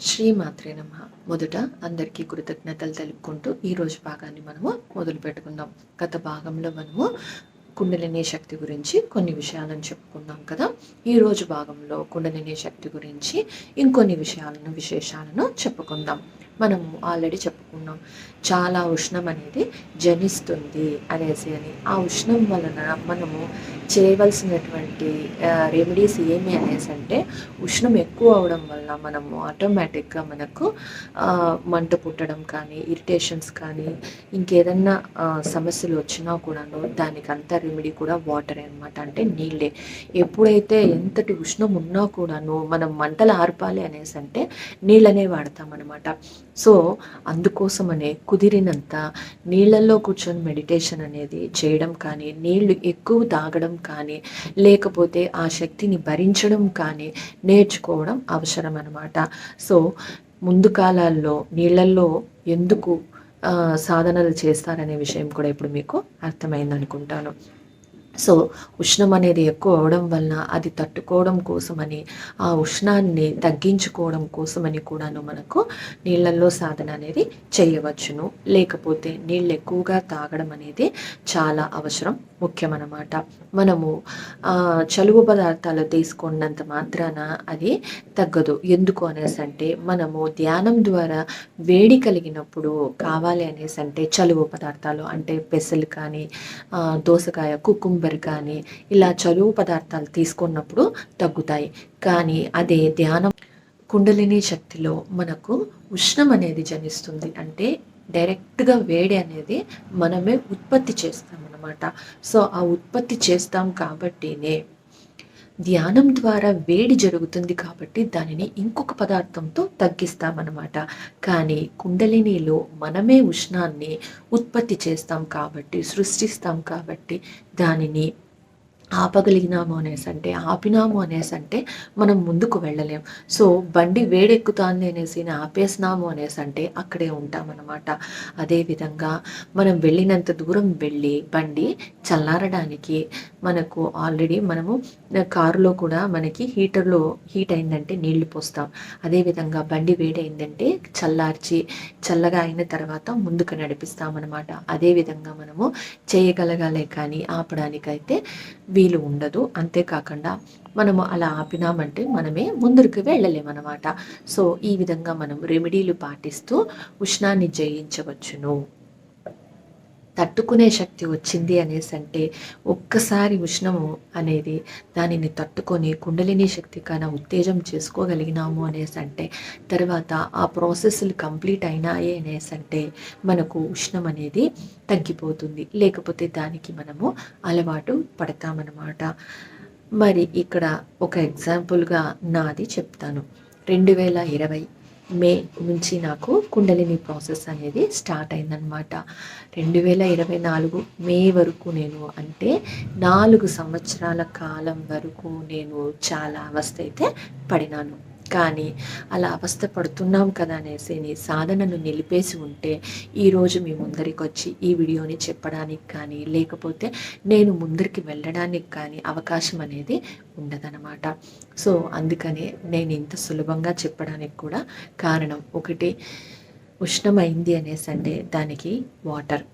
శ్రీమాత్రే నమః. మొదట అందరికీ కృతజ్ఞతలు తెలుపుకుంటూ ఈరోజు భాగాన్ని మనము మొదలు పెట్టుకుందాం. గత భాగంలో మనము కుండలిని శక్తి గురించి కొన్ని విషయాలను చెప్పుకున్నాం కదా. ఈరోజు భాగంలో కుండలిని శక్తి గురించి ఇంకొన్ని విశేషాలను చెప్పుకుందాం. మనము ఆల్రెడీ చెప్పుకున్నాం, చాలా ఉష్ణం అనేది జనిస్తుంది అనేసి అని. ఆ ఉష్ణం వలన మనము చేయవలసినటువంటి రెమెడీస్ ఏమి అనేసి అంటే, ఉష్ణం ఎక్కువ అవడం వల్ల మనము ఆటోమేటిక్గా మనకు మంట పుట్టడం కానీ, ఇరిటేషన్స్ కానీ, ఇంకేదన్నా సమస్యలు వచ్చినా కూడాను దానికి అంతా రెమెడీ కూడా వాటరే అనమాట. అంటే నీళ్ళే. ఎప్పుడైతే ఎంతటి ఉష్ణం ఉన్నా కూడాను మనం మంటలు ఆర్పాలి అనేసి అంటే నీళ్ళనే వాడతామన్నమాట. సో అందుకోసమనే కుదిరినంత నీళ్ళల్లో కూర్చొని మెడిటేషన్ అనేది చేయడం కానీ, నీళ్లు ఎక్కువ తాగడం కానీ, లేకపోతే ఆ శక్తిని భరించడం కానీ నేర్చుకోవడం అవసరం అన్నమాట. సో ముందు కాలాల్లో నీళ్ళల్లో ఎందుకు సాధనలు చేస్తారనే విషయం కూడా ఇప్పుడు మీకు అర్థమైంది అనుకుంటాను. సో ఉష్ణం అనేది ఎక్కువ అవడం వలన అది తట్టుకోవడం కోసమని, ఆ ఉష్ణాన్ని తగ్గించుకోవడం కోసమని కూడాను మనకు నీళ్ళల్లో సాధన అనేది చేయవచ్చును. లేకపోతే నీళ్ళు ఎక్కువగా తాగడం అనేది చాలా అవసరం, ముఖ్యమన్నమాట. మనము చలువ పదార్థాలు తీసుకున్నంత మాత్రాన అది తగ్గదు. ఎందుకు అనేసి అంటే, మనము ధ్యానం ద్వారా వేడి కలిగినప్పుడు కావాలి అనేసి అంటే చలువ పదార్థాలు అంటే పెసలు కానీ, దోసకాయ, కుకుంబర్ కానీ, ఇలా చలువ పదార్థాలు తీసుకున్నప్పుడు తగ్గుతాయి. కానీ అదే ధ్యానం కుండలిని శక్తిలో మనకు ఉష్ణం అనేది జనిస్తుంది. అంటే డైరెక్ట్గా వేడి అనేది మనమే ఉత్పత్తి చేస్తామన్నమాట. సో ఆ ఉత్పత్తి చేస్తాం కాబట్టినే ధ్యానం ద్వారా వేడి జరుగుతుంది కాబట్టి దానిని ఇంకొక పదార్థంతో తగ్గిస్తామన్నమాట. కానీ కుండలినిలో మనమే ఉష్ణాన్ని ఉత్పత్తి చేస్తాం కాబట్టి, సృష్టిస్తాం కాబట్టి దానిని ఆపగలిగినాము అనేసి అంటే, ఆపినాము అనేసి అంటే మనం ముందుకు వెళ్ళలేం. సో బండి వేడెక్కుతాంది అనేసి ఆపేసినాము అనేసి అంటే అక్కడే ఉంటామన్నమాట. అదేవిధంగా మనం వెళ్ళినంత దూరం వెళ్ళి బండి చల్లారడానికి మనకు ఆల్రెడీ మనము కారులో కూడా మనకి హీటర్లో హీట్ అయిందంటే నీళ్లు పోస్తాం. అదేవిధంగా బండి వేడైందంటే చల్లార్చి చల్లగా అయిన తర్వాత ముందుకు నడిపిస్తామన్నమాట. అదేవిధంగా మనము చేయగలగాలే కానీ ఆపడానికైతే వీలు ఉండదు. అంతేకాకుండా మనము అలా ఆపినామంటే మనమే ముందుకు వెళ్ళలేమన్నమాట. సో ఈ విధంగా మనం రెమెడీలు పాటిస్తూ ఉష్ణాన్ని జయించవచ్చును. తట్టుకునే శక్తి వచ్చింది అనేసి అంటే, ఒక్కసారి ఉష్ణము అనేది దానిని తట్టుకొని కుండలిని శక్తి కన్నా ఉత్తేజం చేసుకోగలిగినాము అనేసి అంటే, తర్వాత ఆ ప్రాసెస్లు కంప్లీట్ అయినాయి అనేసి అంటే మనకు ఉష్ణం అనేది తగ్గిపోతుంది. లేకపోతే దానికి మనము అలవాటు పడతామన్నమాట. మరి ఇక్కడ ఒక ఎగ్జాంపుల్గా నాది చెప్తాను. 2020 మే నుంచి నాకు కుండలిని ప్రాసెస్ అనేది స్టార్ట్ అయిందనమాట. 2024 మే వరకు నేను అంటే 4 సంవత్సరాల కాలం వరకు నేను చాలా అవస్థ అయితే పడినాను. కానీ అలా అవస్థ పడుతున్నాం కదా అనేసి సాధనను నిలిపేసి ఉంటే ఈరోజు మీ ముందరికి వచ్చి ఈ వీడియోని చెప్పడానికి కానీ, లేకపోతే నేను ముందరికి వెళ్ళడానికి కానీ అవకాశం అనేది ఉండదన్నమాట. సో అందుకనే నేను ఇంత సులభంగా చెప్పడానికి కూడా కారణం ఒకటి, ఉష్ణమైంది అనేసి అంటే దానికి వాటర్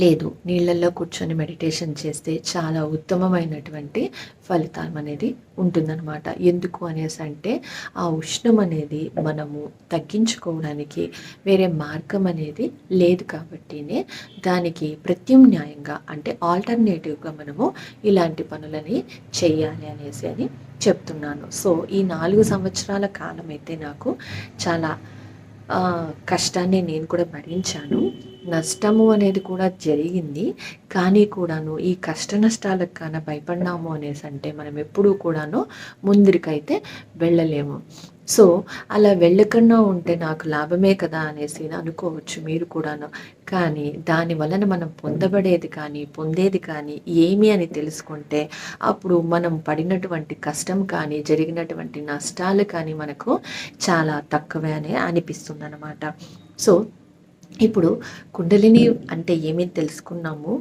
లేదు, నీళ్ళల్లో కూర్చొని మెడిటేషన్ చేస్తే చాలా ఉత్తమమైనటువంటి ఫలితం అనేది ఉంటుందన్నమాట. ఎందుకు అనేసి అంటే ఆ ఉష్ణం అనేది మనము తగ్గించుకోవడానికి వేరే మార్గం అనేది లేదు కాబట్టినే దానికి ప్రత్యామ్నాయంగా అంటే ఆల్టర్నేటివ్గా మనము ఇలాంటి పనులని చేయాలి అనేసి అని చెప్తున్నాను. సో ఈ 4 సంవత్సరాల కాలం అయితే నాకు చాలా కష్టాన్ని నేను కూడా భరించాను. నష్టము అనేది కూడా జరిగింది. కానీ కూడాను ఈ కష్ట నష్టాలకు కన్నా భయపడినాము అనేసి అంటే మనం ఎప్పుడూ కూడాను ముందరికైతే వెళ్ళలేము. సో అలా వెళ్ళకుండా ఉంటే నాకు లాభమే కదా అనేసి అనుకోవచ్చు మీరు కూడాను. కానీ దాని వలన మనం పొందబడేది కానీ, పొందేది కానీ ఏమి అని తెలుసుకుంటే అప్పుడు మనం పడినటువంటి కష్టం కానీ, జరిగినటువంటి నష్టాలు కానీ మనకు చాలా తక్కువే అని అనిపిస్తుంది అన్నమాట. సో ఇప్పుడు కుండలిని అంటే ఏమీ తెలుసుకున్నాము.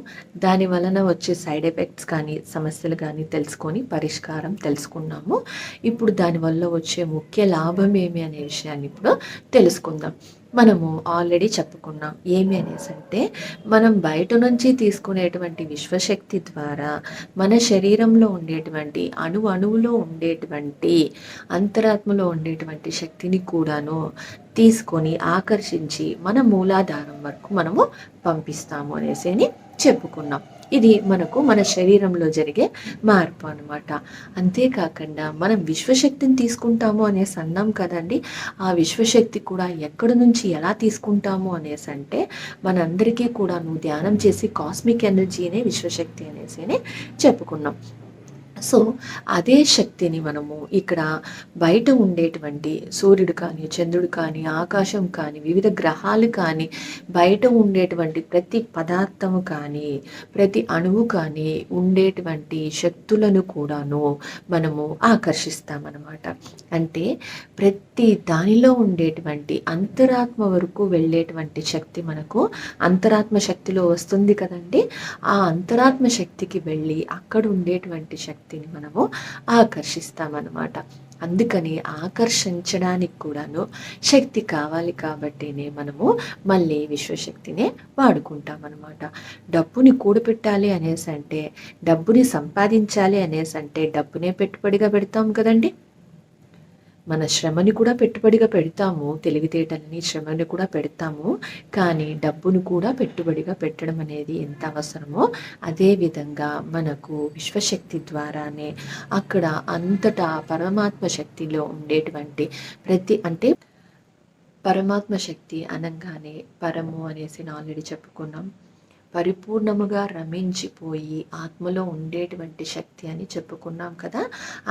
దాని వలన వచ్చే సైడ్ ఎఫెక్ట్స్ కానీ, సమస్యలు కానీ తెలుసుకొని పరిష్కారం తెలుసుకున్నాము. ఇప్పుడు దానివల్ల వచ్చే ముఖ్య లాభం ఏమి అనే విషయాన్ని ఇప్పుడు తెలుసుకుందాం. మనము ఆల్రెడీ చెప్పుకున్నాం. ఏమి అనేసంటే, మనం బయట నుంచి తీసుకునేటువంటి విశ్వశక్తి ద్వారా మన శరీరంలో ఉండేటువంటి అణువులో ఉండేటువంటి అంతరాత్మలో ఉండేటువంటి శక్తిని కూడాను తీసుకొని ఆకర్షించి మన మూలాధారం వరకు మనము పంపిస్తాము అనేసి చెప్పుకున్నాం. ఇది మనకు మన శరీరంలో జరిగే మార్పు అనమాట. అంతేకాకుండా మనం విశ్వశక్తిని తీసుకుంటాము అనేసి అన్నాం కదండి. ఆ విశ్వశక్తి కూడా ఎక్కడి నుంచి ఎలా తీసుకుంటాము అనేసి అంటే, మనందరికీ కూడా నువ్వు ధ్యానం చేసి కాస్మిక్ ఎనర్జీ అనే విశ్వశక్తి అనేసి చెప్పుకున్నాం. సో అదే శక్తిని మనము ఇక్కడ బయట ఉండేటువంటి సూర్యుడు కానీ, చంద్రుడు కానీ, ఆకాశం కానీ, వివిధ గ్రహాలు కానీ, బయట ఉండేటువంటి ప్రతి పదార్థము కానీ, ప్రతి అణువు కానీ ఉండేటువంటి శక్తులను కూడాను మనము ఆకర్షిస్తామన్నమాట. అంటే ప్రతి దానిలో ఉండేటువంటి అంతరాత్మ వరకు వెళ్ళేటువంటి శక్తి మనకు అంతరాత్మ శక్తిలో వస్తుంది కదండి. ఆ అంతరాత్మ శక్తికి వెళ్ళి అక్కడ ఉండేటువంటి శక్తిని మనము ఆకర్షిస్తామన్నమాట. అందుకని ఆకర్షించడానికి కూడాను శక్తి కావాలి కాబట్టినే మనము మళ్ళీ విశ్వశక్తినే వాడుకుంటాం అనమాట. డబ్బుని కూడబెట్టాలి అనేసి అంటే, డబ్బుని సంపాదించాలి అనేసి అంటే డబ్బునే పెట్టుబడిగా పెడతాం కదండి. మన శ్రమని కూడా పెట్టుబడిగా పెడతాము, తెలివితేటలని శ్రమని కూడా పెడతాము. కానీ డబ్బును కూడా పెట్టుబడిగా పెట్టడం అనేది ఎంత అవసరమో అదేవిధంగా మనకు విశ్వశక్తి ద్వారానే అక్కడ అంతటా పరమాత్మ శక్తిలో ఉండేటువంటి అంటే పరమాత్మ శక్తి అనగానే పరము అనేసి ఆల్రెడీ చెప్పుకున్నాం. పరిపూర్ణముగా రమించిపోయి ఆత్మలో ఉండేటువంటి శక్తి అని చెప్పుకున్నాం కదా.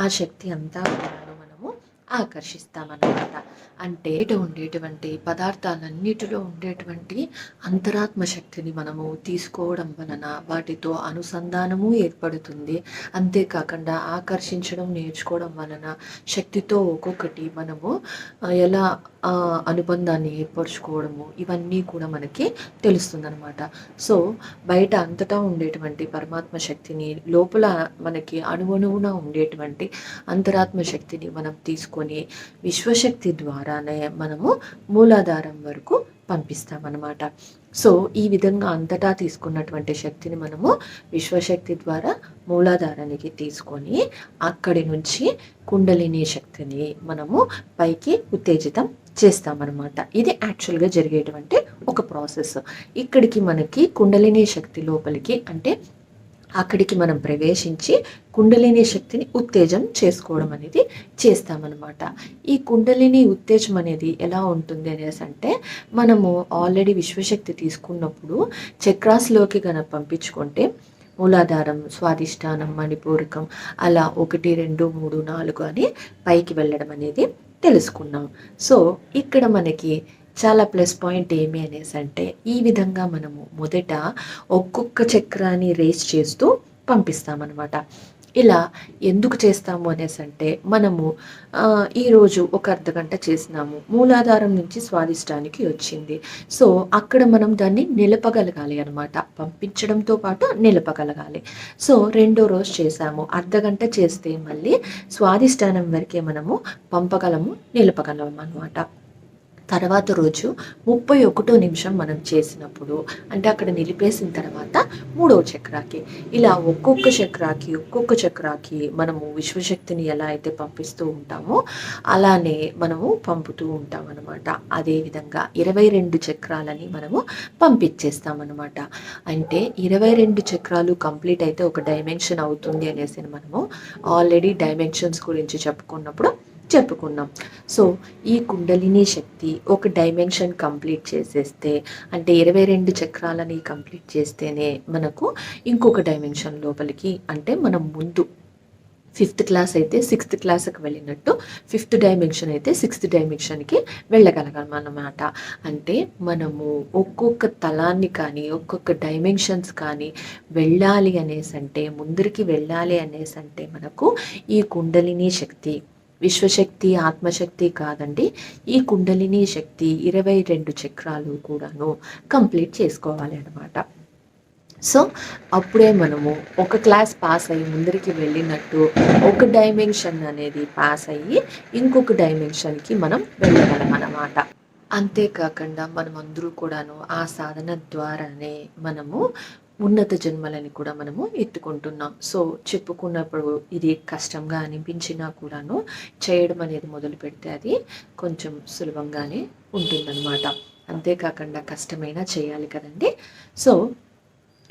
ఆ శక్తి అంతా కూడాను మనము ఆకర్షిస్తామన్నమాట. అంటే ఉండేటువంటి పదార్థాలన్నిటిలో ఉండేటువంటి అంతరాత్మ శక్తిని మనము తీసుకోవడం వలన వాటితో అనుసంధానము ఏర్పడుతుంది. అంతేకాకుండా ఆకర్షించడం నేర్చుకోవడం వలన శక్తితో ఒక్కొక్కటి మనము ఎలా అనుబంధాన్ని ఏర్పరచుకోవడము ఇవన్నీ కూడా మనకి తెలుస్తుందన్నమాట. సో బయట అంతటా ఉండేటువంటి పరమాత్మ శక్తిని, లోపల మనకి అణువణువున ఉండేటువంటి అంతరాత్మ శక్తిని మనం తీసుకొని విశ్వశక్తి ద్వారానే మనము మూలాధారం వరకు పంపిస్తామన్నమాట. సో ఈ విధంగా అంతటా తీసుకున్నటువంటి శక్తిని మనము విశ్వశక్తి ద్వారా మూలాధారానికి తీసుకొని అక్కడి నుంచి కుండలిని శక్తిని మనము పైకి ఉత్తేజితం చేస్తామన్నమాట. ఇది యాక్చువల్గా జరిగేటువంటి ఒక ప్రాసెస్. ఇక్కడికి మనకి కుండలిని శక్తి లోపలికి అంటే అక్కడికి మనం ప్రవేశించి కుండలిని శక్తిని ఉత్తేజం చేసుకోవడం అనేది చేస్తామన్నమాట. ఈ కుండలిని ఉత్తేజం అనేది ఎలా ఉంటుంది అనేసి అంటే, మనము ఆల్రెడీ విశ్వశక్తి తీసుకున్నప్పుడు చక్రాస్లోకి కనుక పంపించుకుంటే మూలాధారం, స్వాదిష్టానం, మణిపూరకం అలా 1, 2, 3, 4 అని పైకి వెళ్ళడం అనేది తెలుసుకున్నాం. సో ఇక్కడ మనకి చాలా ప్లస్ పాయింట్ ఏమి అనేసి అంటే, ఈ విధంగా మనము మొదట ఒక్కొక్క చక్రాన్ని రేస్ చేస్తూ పంపిస్తామన్నమాట. ఇలా ఎందుకు చేస్తాము అనేసి అంటే, మనము ఈరోజు ఒక అర్ధగంట చేసినాము, మూలాధారం నుంచి స్వాదిష్టానికి వచ్చింది. సో అక్కడ మనం దాన్ని నిలపగలగాలి అనమాట. పంపించడంతో పాటు నిలపగలగాలి. సో రెండో రోజు చేసాము, అర్ధగంట చేస్తే మళ్ళీ స్వాదిష్టానం వరకే మనము పంపగలము, నిలపగలము అనమాట. తర్వాత రోజు 31వ నిమిషం మనం చేసినప్పుడు అంటే అక్కడ నిలిపేసిన తర్వాత 3వ చక్రాకి ఇలా ఒక్కొక్క చక్రాకి మనము విశ్వశక్తిని ఎలా అయితే పంపిస్తూ ఉంటామో అలానే మనము పంపుతూ ఉంటాం అనమాట. అదేవిధంగా 22 చక్రాలని మనము పంపించేస్తామన్నమాట. అంటే 22 చక్రాలు కంప్లీట్ అయితే ఒక డైమెన్షన్ అవుతుంది అనేసి మనము ఆల్రెడీ డైమెన్షన్స్ గురించి చెప్పుకున్నాం. సో ఈ కుండలిని శక్తి ఒక డైమెన్షన్ కంప్లీట్ చేసేస్తే అంటే 22 చక్రాలని కంప్లీట్ చేస్తేనే మనకు ఇంకొక డైమెన్షన్ లోపలికి అంటే మనం ముందు 5th క్లాస్ అయితే 6th క్లాస్కి వెళ్ళినట్టు 5th డైమెన్షన్ అయితే 6th డైమెన్షన్కి వెళ్ళగలగాం అన్నమాట. అంటే మనము ఒక్కొక్క తలాన్ని కానీ ఒక్కొక్క డైమెన్షన్స్ కానీ వెళ్ళాలి అనేసి అంటే, ముందరికి వెళ్ళాలి అనేసి అంటే మనకు ఈ కుండలిని శక్తి విశ్వశక్తి ఆత్మశక్తి కాదండి, ఈ కుండలిని శక్తి 22 చక్రాలు కూడాను కంప్లీట్ చేసుకోవాలి అన్నమాట. సో అప్పుడే మనము ఒక క్లాస్ పాస్ అయ్యి ముందరికి వెళ్ళినట్టు ఒక డైమెన్షన్ అనేది పాస్ అయ్యి ఇంకొక డైమెన్షన్కి మనం వెళ్ళగలం అన్నమాట. అంతేకాకుండా మనమందరూ కూడాను ఆ సాధన ద్వారానే మనము ఉన్నత జన్మలని కూడా మనము ఎత్తుకుంటున్నాం. సో చెప్పుకున్నప్పుడు ఇది కష్టంగా అనిపించినా కూడాను చేయడం అనేది మొదలు పెడితే అది కొంచెం సులభంగానే ఉంటుందన్నమాట. అంతేకాకుండా కష్టమైనా చేయాలి కదండి. సో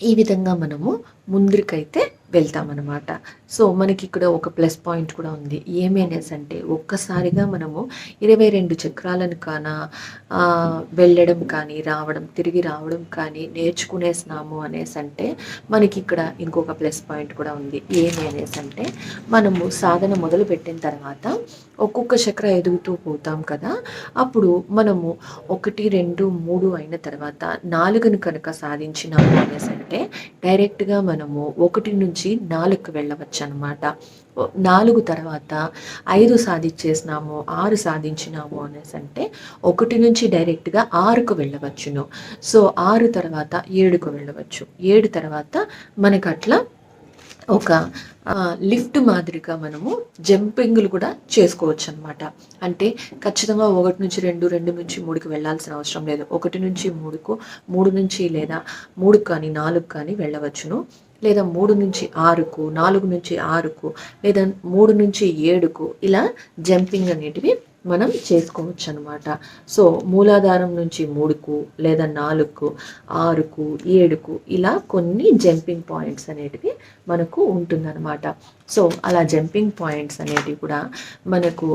ఈ విధంగా మనము ముందుకైతే వెళ్తామన్నమాట. సో మనకి ఇక్కడ ఒక ప్లస్ పాయింట్ కూడా ఉంది. ఏమి అనేసి అంటే ఒక్కసారిగా మనము 22 చక్రాలను వెళ్ళడం కానీ రావడం, తిరిగి రావడం కానీ నేర్చుకునేసినాము అనేసి అంటే మనకి ఇక్కడ ఇంకొక ప్లస్ పాయింట్ కూడా ఉంది. ఏమి అనేసి అంటే మనము సాధన మొదలు పెట్టిన తర్వాత ఒక్కొక్క చక్ర ఎదుగుతూ పోతాం కదా, అప్పుడు మనము 1, 2, 3 అయిన తర్వాత 4ను కనుక సాధించినాము అనేసి అంటే డైరెక్ట్గా మనము 1 నుంచి 4కు వెళ్ళవచ్చు అనమాట. 4 తర్వాత 5 సాధించేసినాము, 6 సాధించినాము అనేసి అంటే 1 నుంచి డైరెక్ట్గా 6కు వెళ్ళవచ్చును. సో 6 తర్వాత 7కు వెళ్ళవచ్చు. 7 తర్వాత మనకు అట్లా ఒక లిఫ్ట్ మాదిరిగా మనము జంపింగ్లు కూడా చేసుకోవచ్చు అనమాట. అంటే ఖచ్చితంగా 1 నుంచి 2, 2 నుంచి 3కి వెళ్ళాల్సిన అవసరం లేదు. 1 నుంచి 3కు, 3 నుంచి లేదా 3 కానీ 4 కానీ వెళ్ళవచ్చును. లేదా 3 నుంచి 6కు, 4 నుంచి 6కు, లేదా 3 నుంచి 7కు ఇలా జంపింగ్ అనేటివి మనం చేసుకోవచ్చు అనమాట. సో మూలాధారం నుంచి 3కు లేదా 4కు, 6కు, 7కు ఇలా కొన్ని జంపింగ్ పాయింట్స్ అనేటివి మనకు ఉంటుందన్నమాట. సో అలా జంపింగ్ పాయింట్స్ అనేటివి కూడా మనకు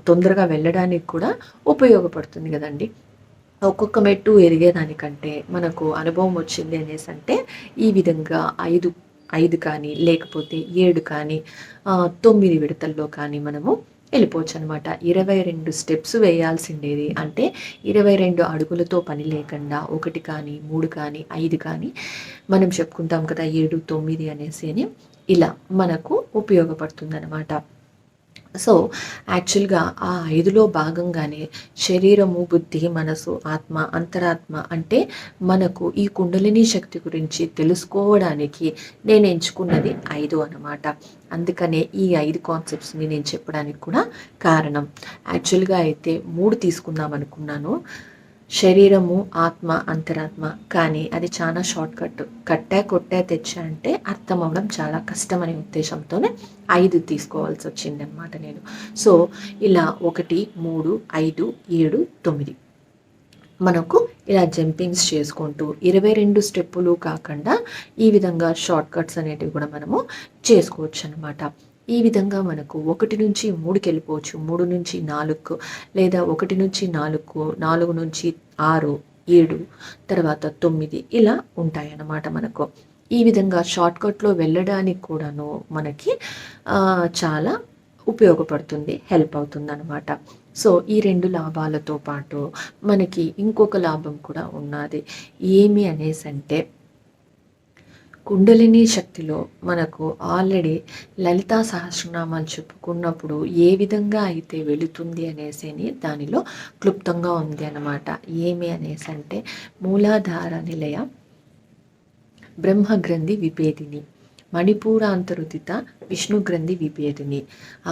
తొందరగా వెళ్ళడానికి కూడా ఉపయోగపడుతుంది కదండి. ఒక్కొక్క మెట్టు ఎదిగేదానికంటే మనకు అనుభవం వచ్చింది అనేసి అంటే ఈ విధంగా 5 కానీ లేకపోతే 7 కానీ 9 విడతల్లో కానీ మనము వెళ్ళిపోవచ్చు అనమాట. 22 స్టెప్స్ వేయాల్సిండేది అంటే 22 అడుగులతో పని లేకుండా 1 కానీ 3 కానీ 5 కానీ మనం చెప్పుకుంటాం కదా 7, 9 అనేసి అని ఇలా మనకు ఉపయోగపడుతుంది అనమాట. సో యాక్చువల్గా ఆ 5లో భాగంగానే శరీరము, బుద్ధి, మనసు, ఆత్మ, అంతరాత్మ అంటే మనకు ఈ కుండలిని శక్తి గురించి తెలుసుకోవడానికి నేను ఎంచుకున్నది 5 అన్నమాట. అందుకనే ఈ 5 కాన్సెప్ట్స్ని నేను చెప్పడానికి కూడా కారణం. యాక్చువల్గా అయితే 3 తీసుకుందాం అనుకున్నాను, శరీరము, ఆత్మ, అంతరాత్మ. కానీ అది చాలా షార్ట్ కొట్టా తెచ్చా అంటే అర్థం అవ్వడం చాలా కష్టం అనే ఉద్దేశంతోనే 5 తీసుకోవాల్సి వచ్చింది అనమాట నేను. సో ఇలా 1, 3, 5, 7, 9 మనకు ఇలా జంపింగ్స్ చేసుకుంటూ 22 స్టెప్పులు కాకుండా ఈ విధంగా షార్ట్ కట్స్ అనేటివి కూడా మనము చేసుకోవచ్చు అనమాట. ఈ విధంగా మనకు 1 నుంచి 3కి వెళ్ళిపోవచ్చు, 3 నుంచి 4కు, లేదా 1 నుంచి 4కు, 4 నుంచి 6, 7 తర్వాత 9 ఇలా ఉంటాయన్నమాట మనకు. ఈ విధంగా షార్ట్కట్లో వెళ్ళడానికి కూడాను మనకి చాలా ఉపయోగపడుతుంది, హెల్ప్ అవుతుంది అనమాట. సో ఈ 2 లాభాలతో పాటు మనకి ఇంకొక లాభం కూడా ఉన్నది. ఏమి అనేసి అంటే కుండలిని శక్తిలో మనకు ఆల్రెడీ లలితా సహస్రనామాలు చెప్పుకున్నప్పుడు ఏ విధంగా అయితే వెళుతుంది అనేసి దానిలో క్లుప్తంగా ఉంది అన్నమాట. ఏమి అనేసి అంటే మూలాధార నిలయ, బ్రహ్మగ్రంథి విభేదిని, మణిపూరాంతరుదిత విష్ణుగ్రంథి విభేదిని,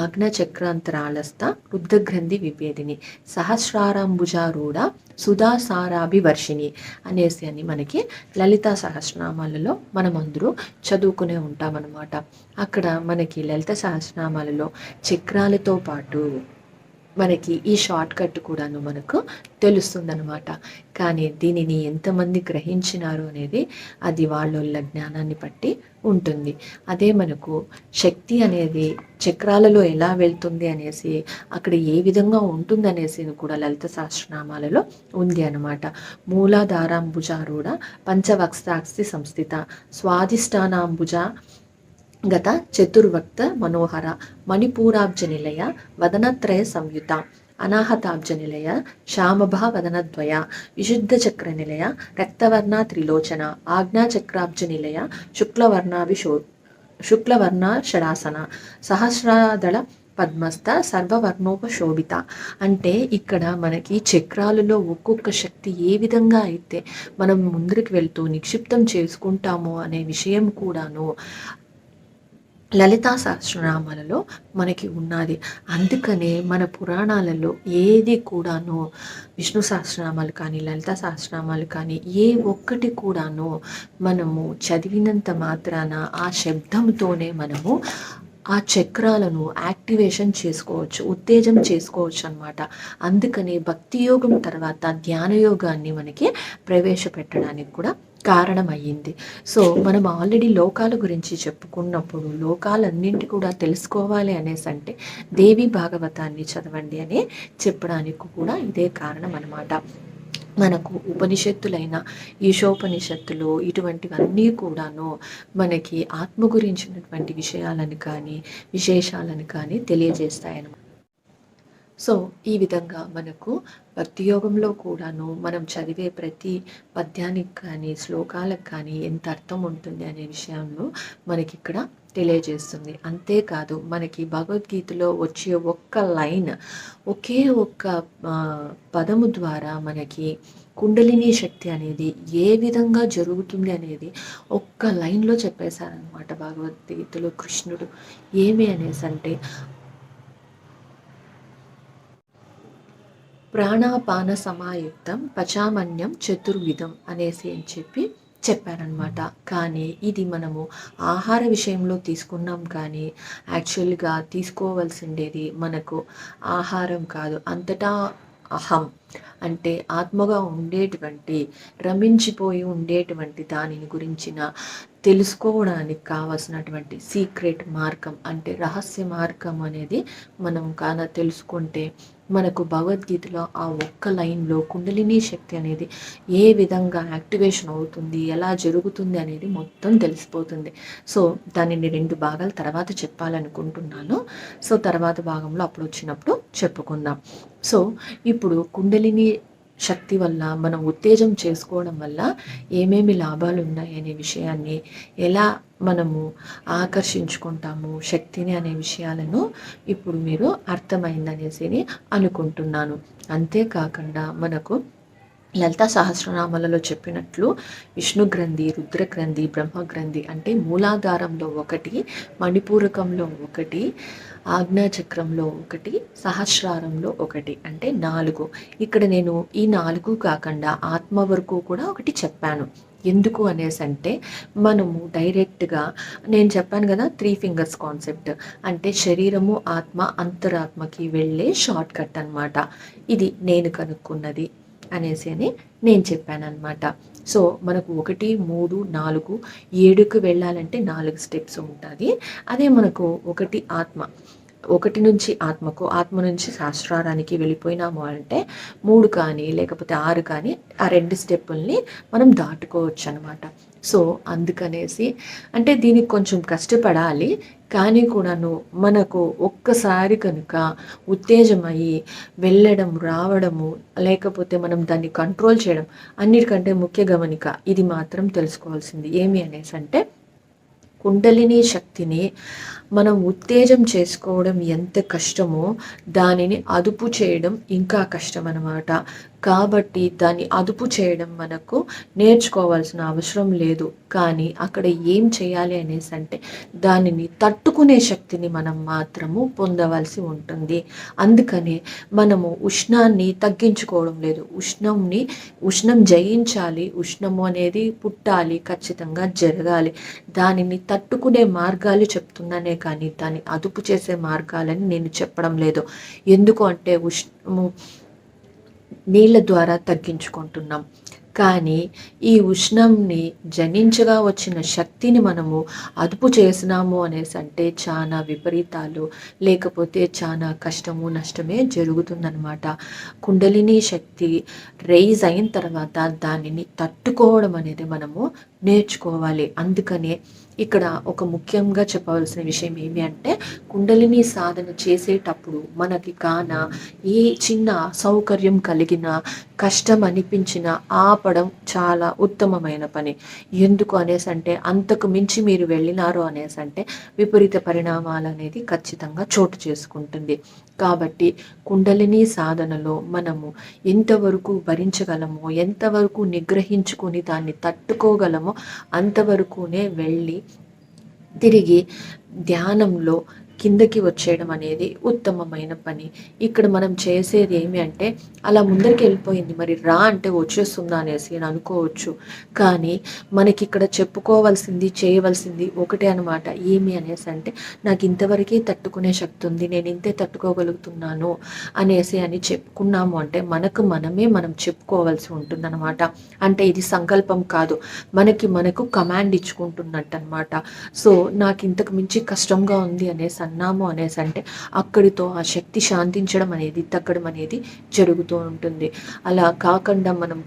ఆజ్ఞచక్రాంతరాళస్థ రుద్రగ్రంథి విభేదిని, సహస్రారంభుజారూఢ సుధాసారాభివర్షిణి అనేసి అని మనకి లలితా సహస్రనామాలలో మనమందరూ చదువుకునే ఉంటామన్నమాట. అక్కడ మనకి లలిత సహస్రనామాలలో చక్రాలతో పాటు మనకి ఈ షార్ట్ కట్ కూడాను మనకు తెలుస్తుందన్నమాట. కానీ దీనిని ఎంతమంది గ్రహించినారు అనేది అది వాళ్ళ జ్ఞానాన్ని బట్టి ఉంటుంది. అదే మనకు శక్తి అనేది చక్రాలలో ఎలా వెళ్తుంది అనేసి అక్కడ ఏ విధంగా ఉంటుంది అనేసి కూడా లలిత సహస్రనామాలలో ఉంది అన్నమాట. మూలాధారాంబుజారూఢ పంచవక్సాక్షి సంస్థిత స్వాధిష్టానాంబుజ గత చతుర్వక్త మనోహర మణిపూరాబ్జ నిలయ వదనత్రయ సంయుత అనాహతాబ్జ నిలయ శ్యామభ వదనద్వయ విశుద్ధ చక్ర నిలయ రక్తవర్ణ త్రిలోచన ఆజ్ఞాచక్రాబ్జ నిలయ శుక్లవర్ణ షడాసన సహస్రాదళ పద్మస్థ సర్వవర్ణోపశోభిత. అంటే ఇక్కడ మనకి చక్రాలలో ఒక్కొక్క శక్తి ఏ విధంగా అయితే మనం ముందుకు వెళ్తూ నిక్షిప్తం చేసుకుంటామో అనే విషయం కూడాను లలితా సహస్రనామాలలో మనకి ఉన్నది. అందుకనే మన పురాణాలలో ఏది కూడాను విష్ణు సహస్రనామాలు కానీ లలితా సహస్రనామాలు కానీ ఏ ఒక్కటి కూడాను మనము చదివినంత మాత్రాన ఆ శబ్దంతోనే మనము ఆ చక్రాలను యాక్టివేషన్ చేసుకోవచ్చు, ఉత్తేజం చేసుకోవచ్చు అనమాట. అందుకని భక్తి యోగం తర్వాత ధ్యాన యోగాన్ని మనకి ప్రవేశపెట్టడానికి కూడా కారణమయ్యింది. సో మనం ఆల్రెడీ లోకాల గురించి చెప్పుకున్నప్పుడు లోకాలన్నింటి కూడా తెలుసుకోవాలి అనేసి అంటే దేవి భాగవతాన్ని చదవండి అని చెప్పడానికి కూడా ఇదే కారణం అనమాట. మనకు ఉపనిషత్తులైన ఈశోపనిషత్తులు ఇటువంటివన్నీ కూడాను మనకి ఆత్మ గురించినటువంటి విషయాలను కానీ విశేషాలను కానీ తెలియజేస్తాయన్నమాట. సో ఈ విధంగా మనకు భక్తి యోగంలో కూడాను మనం చదివే ప్రతి పద్యానికి కానీ శ్లోకాలకు కానీ ఎంత అర్థం ఉంటుంది అనే విషయంలో మనకి ఇక్కడ తెలియజేస్తుంది. అంతేకాదు మనకి భగవద్గీతలో వచ్చే ఒక్క లైన్, ఒకే ఒక్క పదము ద్వారా మనకి కుండలిని శక్తి అనేది ఏ విధంగా జరుగుతుంది అనేది ఒక్క లైన్లో చెప్పేశారనమాట భగవద్గీతలో కృష్ణుడు. ఏమి అనేసి అంటే ప్రాణాపాన సమాయుక్తం పచామన్యం చతుర్విధం అనేసి అని చెప్పారనమాట. కానీ ఇది మనము ఆహార విషయంలో తీసుకున్నాం, కానీ యాక్చువల్గా తీసుకోవాల్సిండేది మనకు ఆహారం కాదు, అంతటా అహం అంటే ఆత్మగా ఉండేటువంటి రమించిపోయి ఉండేటువంటి దానిని గురించిన తెలుసుకోవడానికి కావాల్సినటువంటి సీక్రెట్ మార్గం అంటే రహస్య మార్గం అనేది మనం తెలుసుకుంటే మనకు భగవద్గీతలో ఆ ఒక్క లైన్లో కుండలిని శక్తి అనేది ఏ విధంగా యాక్టివేషన్ అవుతుంది, ఎలా జరుగుతుంది అనేది మొత్తం తెలిసిపోతుంది. సో దానిని 2 భాగాల తర్వాత చెప్పాలనుకుంటున్నాను. సో తర్వాత భాగంలో అప్పుడు వచ్చినప్పుడు చెప్పుకుందాం. సో ఇప్పుడు కుండలిని శక్తి వల్ల మనం ఉత్తేజం చేసుకోవడం వల్ల ఏమేమి లాభాలు ఉన్నాయి అనే విషయాన్ని, ఎలా మనము ఆకర్షించుకుంటాము శక్తిని అనే విషయాలను ఇప్పుడు మీరు అర్థమైందనేసి అనుకుంటున్నాను. అంతేకాకుండా మనకు లలితా సహస్రనామాలలో చెప్పినట్లు విష్ణు గ్రంథి, రుద్ర గ్రంథి, బ్రహ్మ గ్రంథి అంటే మూలాధారంలో 1, మణిపూరకంలో 1, ఆజ్ఞాచక్రంలో 1, సహస్రారంలో 1 అంటే 4. ఇక్కడ నేను ఈ 4 కాకుండా ఆత్మ వరకు కూడా 1 చెప్పాను. ఎందుకు అనేసి అంటే మనము డైరెక్ట్గా నేను చెప్పాను కదా 3 ఫింగర్స్ కాన్సెప్ట్ అంటే శరీరము ఆత్మ అంతరాత్మకి వెళ్ళే షార్ట్ కట్ అనమాట. ఇది నేను కనుక్కున్నది అనేసి అని నేను చెప్పాను అనమాట. సో మనకు 1, 3, 4, 7కు వెళ్ళాలంటే 4 స్టెప్స్ ఉంటుంది. అదే మనకు 1 ఆత్మ, 1 నుంచి ఆత్మకు, ఆత్మ నుంచి శాస్త్రారానికి వెళ్ళిపోయినాము అంటే 3 కానీ లేకపోతే 6 కానీ ఆ 2 స్టెప్పుల్ని మనం దాటుకోవచ్చు అనమాట. సో అందుకనేసి అంటే దీనికి కొంచెం కష్టపడాలి, కానీ కూడాను మనకు ఒక్కసారి కనుక ఉత్తేజమయ్యి వెళ్ళడం రావడము లేకపోతే మనం దాన్ని కంట్రోల్ చేయడం, అన్నిటికంటే ముఖ్య గమనిక ఇది మాత్రం తెలుసుకోవాల్సింది ఏమి అనేసి అంటే కుండలిని శక్తిని మనం ఉత్తేజం చేసుకోవడం ఎంత కష్టమో దానిని అదుపు చేయడం ఇంకా కష్టం అన్నమాట. కాబట్టి దాన్ని అదుపు చేయడం మనకు నేర్చుకోవాల్సిన అవసరం లేదు, కానీ అక్కడ ఏం చేయాలి అనేసి అంటే దానిని తట్టుకునే శక్తిని మనం మాత్రము పొందవలసి ఉంటుంది. అందుకనే మనము ఉష్ణాన్ని తగ్గించుకోవడం లేదు, ఉష్ణం జయించాలి, ఉష్ణము అనేది పుట్టాలి, ఖచ్చితంగా జరగాలి. దానిని తట్టుకునే మార్గాలు చెప్తున్నానే కానీ దాన్ని అదుపు చేసే మార్గాలని నేను చెప్పడం లేదు. ఎందుకు అంటే ఉష్ణము నీళ్ళ ద్వారా తగ్గించుకుంటున్నాం, కానీ ఈ ఉష్ణంని జనించగా వచ్చిన శక్తిని మనము అదుపు చేసినాము అనేసి అంటే చాలా విపరీతాలు లేకపోతే చాలా కష్టము నష్టమే జరుగుతుందన్నమాట. కుండలిని శక్తి రైజ్ అయిన తర్వాత దానిని తట్టుకోవడం అనేది మనము నేర్చుకోవాలి. అందుకనే ఇక్కడ ఒక ముఖ్యంగా చెప్పవలసిన విషయం ఏమి అంటే కుండలిని సాధన చేసేటప్పుడు మనకి ఏ చిన్న అసౌకర్యం కలిగినా కష్టం అనిపించిన ఆపడం చాలా ఉత్తమమైన పని. ఎందుకు అనేసంటే అంతకు మించి మీరు వెళ్ళినారు అనేసంటే విపరీత పరిణామాలు అనేది ఖచ్చితంగా చోటు చేసుకుంటుంది. కాబట్టి కుండలిని సాధనలో మనము ఎంతవరకు భరించగలమో, ఎంతవరకు నిగ్రహించుకొని దాన్ని తట్టుకోగలమో అంతవరకునే వెళ్ళి తిరిగి ధ్యానంలో కిందకి వచ్చేయడం అనేది ఉత్తమమైన పని. ఇక్కడ మనం చేసేది ఏమి అంటే అలా ముందరికి వెళ్ళిపోయింది మరి రా అంటే వచ్చేస్తుందా అనేసి అని అనుకోవచ్చు. కానీ మనకి ఇక్కడ చెప్పుకోవాల్సింది చేయవలసింది ఒకటే అనమాట. ఏమి అనేసి అంటే నాకు ఇంతవరకే తట్టుకునే శక్తి ఉంది, నేను ఇంతే తట్టుకోగలుగుతున్నాను అనేసి అని చెప్పుకున్నాము అంటే మనం చెప్పుకోవాల్సి ఉంటుందన్నమాట. అంటే ఇది సంకల్పం కాదు, మనకు కమాండ్ ఇచ్చుకుంటున్నట్టు అనమాట. సో నాకు ఇంతకు మించి కష్టంగా ఉంది అనేసి అన్నాము అనేసి అంటే అక్కడితో ఆ శక్తి శాంతించడం అనేది తగ్గడం అనేది జరుగుతూ ఉంటుంది. అలా కాకుండా మనం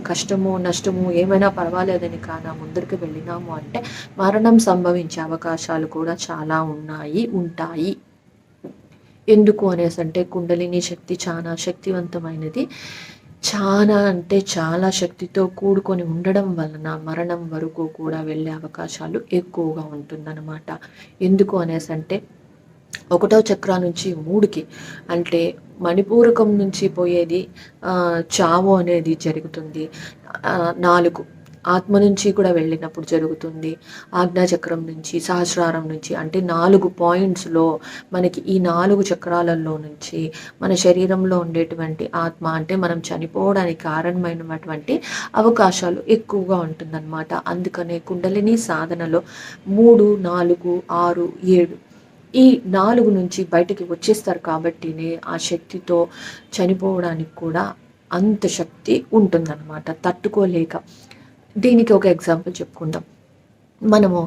కష్టము నష్టము ఏమైనా పర్వాలేదని ముందరికి వెళ్ళినాము అంటే మరణం సంభవించే అవకాశాలు కూడా చాలా ఉంటాయి. ఎందుకు అనేసి అంటే కుండలిని శక్తి చాలా శక్తివంతమైనది. చాలా అంటే చాలా శక్తితో కూడుకొని ఉండడం వలన మరణం వరకు కూడా వెళ్ళే అవకాశాలు ఎక్కువగా ఉంటుందన్నమాట. ఎందుకు అనేసి అంటే 1వ చక్ర నుంచి 3కి అంటే మణిపూరకం నుంచి పోయేది చావు అనేది జరుగుతుంది. 4 ఆత్మ నుంచి కూడా వెళ్ళినప్పుడు జరుగుతుంది. ఆజ్ఞాచక్రం నుంచి సహస్రారం నుంచి అంటే 4 పాయింట్స్లో మనకి ఈ 4 చక్రాలలో నుంచి మన శరీరంలో ఉండేటువంటి ఆత్మ అంటే మనం చనిపోవడానికి కారణమైనటువంటి అవకాశాలు ఎక్కువగా ఉంటుందన్నమాట. అందుకనే కుండలిని సాధనలో 3, 4, 6, 7 ఈ 4 నుంచి బయటికి వచ్చేస్తారు కాబట్టినే ఆ శక్తితో చనిపోవడానికి కూడా అంత శక్తి ఉంటుందన్నమాట తట్టుకోలేక. దీనికి ఒక ఎగ్జాంపుల్ చెప్పుకుందాం. మనము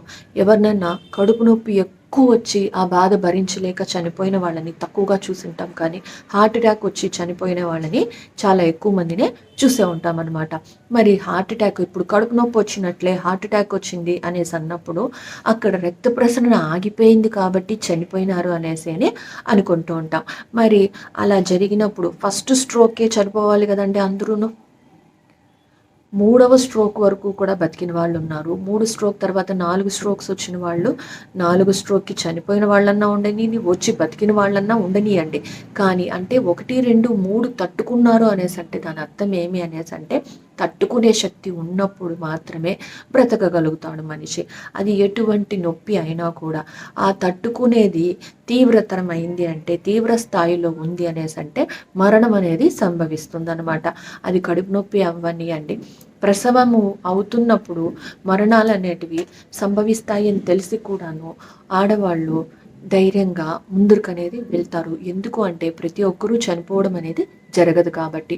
ఎవరినైనా కడుపు నొప్పి ఎక్కువ వచ్చి ఆ బాధ భరించలేక చనిపోయిన వాళ్ళని తక్కువగా చూసింటాం, కానీ హార్ట్ అటాక్ వచ్చి చనిపోయిన వాళ్ళని చాలా ఎక్కువ మందినే చూసే ఉంటాం అనమాట. మరి హార్ట్ అటాక్ ఇప్పుడు కడుపు నొప్పి వచ్చినట్లే హార్ట్ అటాక్ వచ్చింది అనేసి అన్నప్పుడు అక్కడ రక్త ప్రసరణ ఆగిపోయింది కాబట్టి చనిపోయినారు అనేసి అనుకుంటూ ఉంటాం. మరి అలా జరిగినప్పుడు ఫస్ట్ స్ట్రోకే చనిపోవాలి కదండి అందరూను. 3వ స్ట్రోక్ వరకు కూడా బతికిన వాళ్ళు ఉన్నారు. 3 స్ట్రోక్ తర్వాత 4 స్ట్రోక్స్ వచ్చిన వాళ్ళు, 4 స్ట్రోక్కి చనిపోయిన వాళ్ళన్నా ఉండని, వచ్చి బతికిన వాళ్ళన్నా ఉండనియండి. కానీ అంటే 1, 2, 3 తట్టుకున్నారు అనేసి అంటే దాని అర్థం ఏమి అనేసి అంటే తట్టుకునే శక్తి ఉన్నప్పుడు మాత్రమే బ్రతకగలుగుతాడు మనిషి. అది ఎటువంటి నొప్పి అయినా కూడా ఆ తట్టుకునేది తీవ్రతరమైంది అంటే తీవ్ర స్థాయిలో ఉంది అనేసి అంటే మరణం అనేది సంభవిస్తుంది అనమాట. అది కడుపు నొప్పి అవ్వనియండి, ప్రసవము అవుతున్నప్పుడు మరణాలు అనేటివి సంభవిస్తాయి అని తెలిసి కూడాను ఆడవాళ్ళు ధైర్యంగా ముందుకనేది వెళ్తారు. ఎందుకు అంటే ప్రతి ఒక్కరూ చనిపోవడం అనేది జరగదు కాబట్టి.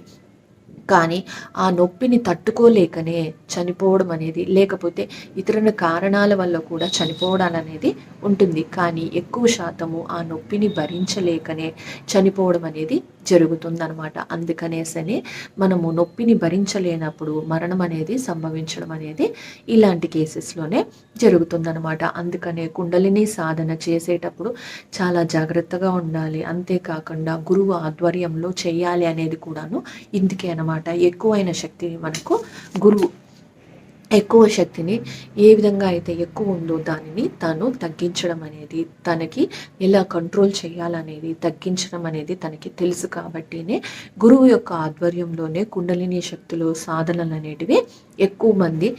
కానీ ఆ నొప్పిని తట్టుకోలేకనే చనిపోవడం అనేది, లేకపోతే ఇతర కారణాల వల్ల కూడా చనిపోవడం అనేది ఉంటుంది. కానీ ఎక్కువ శాతము ఆ నొప్పిని భరించలేకనే చనిపోవడం అనేది జరుగుతుందనమాట. అందుకనేసనే మనము నొప్పిని భరించలేనప్పుడు మరణం అనేది సంభవించడం అనేది ఇలాంటి కేసెస్లోనే జరుగుతుందనమాట. అందుకనే కుండలిని సాధన చేసేటప్పుడు చాలా జాగ్రత్తగా ఉండాలి. అంతేకాకుండా గురువు ఆధ్వర్యంలో చేయాలి అనేది కూడాను ఇందుకే అనమాట. ఎక్కువైన శక్తిని మనకు గురువు ఎక్కువ శక్తిని ఏ విధంగా అయితే ఎక్కువ ఉందో దానిని తను తగ్గించడం అనేది, తనకి ఎలా కంట్రోల్ చేయాలనేది తగ్గించడం అనేది తనకి తెలుసు కాబట్టినే గురువు యొక్క ఆధ్వర్యంలోనే కుండలిని శక్తులు సాధనలు అనేటివి ఎక్కువ మంది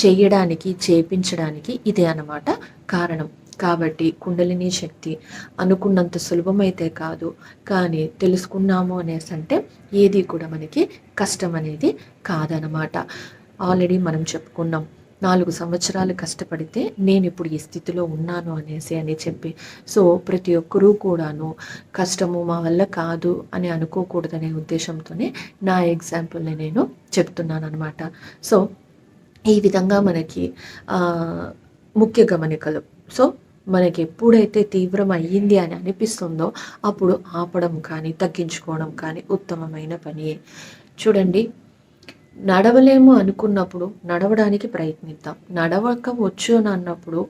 చేయడానికి చేపించడానికి ఇదే అన్నమాట కారణం. కాబట్టి కుండలిని శక్తి అనుకున్నంత సులభమైతే కాదు, కానీ తెలుసుకున్నాము అనేసి అంటే ఏది కూడా మనకి కష్టం అనేది కాదనమాట. ఆల్రెడీ మనం చెప్పుకున్నాం 4 సంవత్సరాలు కష్టపడితే నేను ఇప్పుడు ఈ స్థితిలో ఉన్నాను అనేసి అని చెప్పి. సో ప్రతి ఒక్కరూ కూడాను కష్టము మా వల్ల కాదు అని అనుకోకూడదనే ఉద్దేశంతోనే నా ఎగ్జాంపుల్ని నేను చెప్తున్నాను అనమాట. సో ఈ విధంగా మనకి ముఖ్య గమనికలు. సో మనకి ఎప్పుడైతే తీవ్రం అయ్యింది అని అనిపిస్తుందో అప్పుడు ఆపడం కానీ తగ్గించుకోవడం కానీ ఉత్తమమైన పని. చూడండి, నడవలేము అనుకున్నప్పుడు నడవడానికి ప్రయత్నిద్దాం. నడవక వచ్చు అని అన్నప్పుడు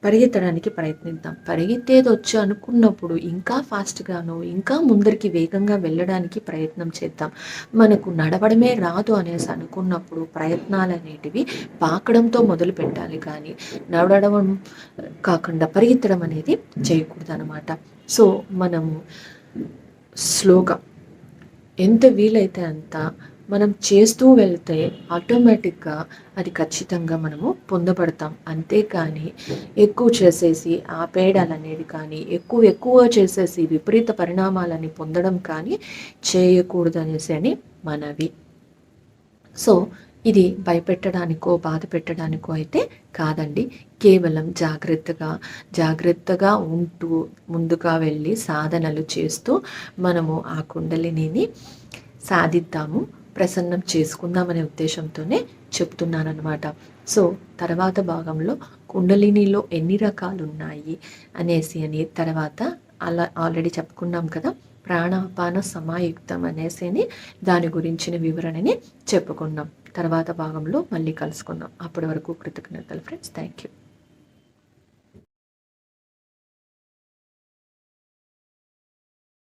పరిగెత్తడానికి ప్రయత్నిద్దాం. పరిగెత్తేది వచ్చు అనుకున్నప్పుడు ఇంకా ఫాస్ట్‌గాను, ఇంకా ముందరికి వేగంగా వెళ్ళడానికి ప్రయత్నం చేద్దాం. మనకు నడవడమే రాదు అనేసి అనుకున్నప్పుడు ప్రయత్నాలనేటివి పాకడంతో మొదలుపెట్టాలి కానీ, నడవడం కాకుండా పరిగెత్తడం అనేది చేయకూడదనమాట. సో, మనము స్లోగా ఎంత వీలైతే అంత మనం చేస్తూ వెళ్తే ఆటోమేటిక్‌గా అది ఖచ్చితంగా మనము పొందబడతాం. అంతేకాని ఎక్కువ చేసేసి ఆపేయడాలనేది కానీ, ఎక్కువ చేసేసి విపరీత పరిణామాలని పొందడం కానీ చేయకూడదనేసి అని మనవి. సో, ఇది భయపెట్టడానికో, బాధ పెట్టడానికో అయితే కాదండి. కేవలం జాగ్రత్తగా ఉంటూ ముందుగా వెళ్ళి సాధనలు చేస్తూ మనము ఆ కుండలినిని సాధిద్దాము, ప్రసన్నం చేసుకుందామనే ఉద్దేశంతోనే చెప్తున్నాననమాట. సో, తర్వాత భాగంలో కుండలినిలో ఎన్ని రకాలున్నాయి తర్వాత అలా ఆల్రెడీ చెప్పుకున్నాం కదా! ప్రాణాపాన సమాయుక్తం అనేసి దాని గురించిన వివరణని చెప్పుకున్నాం. తర్వాత భాగంలో మళ్ళీ కలుసుకుందాం. అప్పటి వరకు కృతజ్ఞతలు ఫ్రెండ్స్. Thank you.